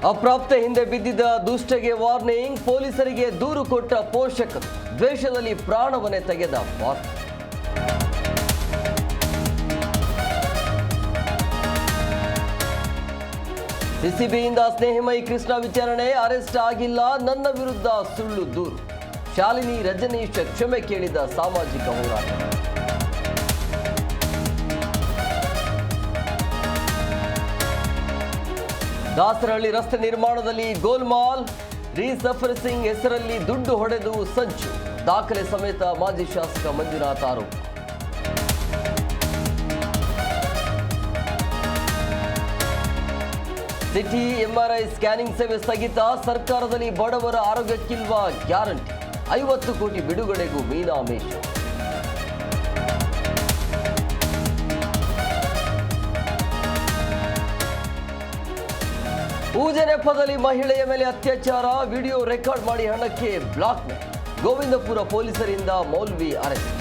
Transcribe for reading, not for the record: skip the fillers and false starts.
ಅಪ್ರಾಪ್ತ ಹಿಂದೆ ಬಿದ್ದಿದ್ದ ದುಷ್ಟಗೆ ವಾರ್ನಿಂಗ್, ಪೊಲೀಸರಿಗೆ ದೂರು ಕೊಟ್ಟ ಪೋಷಕರು, ದ್ವೇಷದಲ್ಲಿ ಪ್ರಾಣವನ್ನೇ ತೆಗೆದ ಬಾಸ್. ಸಿಸಿಬಿಯಿಂದ ಸ್ನೇಹಮಯಿ ಕೃಷ್ಣ ವಿಚಾರಣೆ, ಅರೆಸ್ಟ್ ಆಗಿಲ್ಲ, ನನ್ನ ವಿರುದ್ಧ ಸುಳ್ಳು ದೂರು. ಶಾಲಿನಿ ರಜನೀಶ್ ಕ್ಷಮೆ ಕೇಳಿದ ಸಾಮಾಜಿಕ ಹೋರಾಟ. ದಾಸರಹಳ್ಳಿ ರಸ್ತೆ ನಿರ್ಮಾಣದಲ್ಲಿ ಗೋಲ್ಮಾಲ್, ರೀಸರ್ಫೇಸಿಂಗ್ ಹೆಸರಲ್ಲಿ ದುಡ್ಡು ಹೊಡೆದು ಸಂಚು, ದಾಖಲೆ ಸಮೇತ ಮಾಜಿ ಶಾಸಕ ಮಂಜುನಾಥ್ ಆರೋಪ. ಸಿಟಿ ಎಂಆರ್ಐ ಸ್ಕ್ಯಾನಿಂಗ್ ಸೇವೆ ಸ್ಥಗಿತ, ಸರ್ಕಾರದಲ್ಲಿ ಬಡವರ ಆರೋಗ್ಯಕ್ಕಿಲ್ವಾ ಗ್ಯಾರಂಟಿ, 50 ಕೋಟಿ ಬಿಡುಗಡೆಗೂ ಮೀನಾಮೇಷ. ಪೂಜೆ ನೆಪದಲ್ಲಿ ಮಹಿಳೆಯ ಮೇಲೆ ಅತ್ಯಾಚಾರ, ವಿಡಿಯೋ ರೆಕಾರ್ಡ್ ಮಾಡಿ ಹಣಕ್ಕೆ ಬ್ಲಾಕ್ ಮೇಲ್, ಗೋವಿಂದಪುರ ಪೊಲೀಸರಿಂದ ಮೌಲ್ವಿ ಅರೆಸ್ಟ್.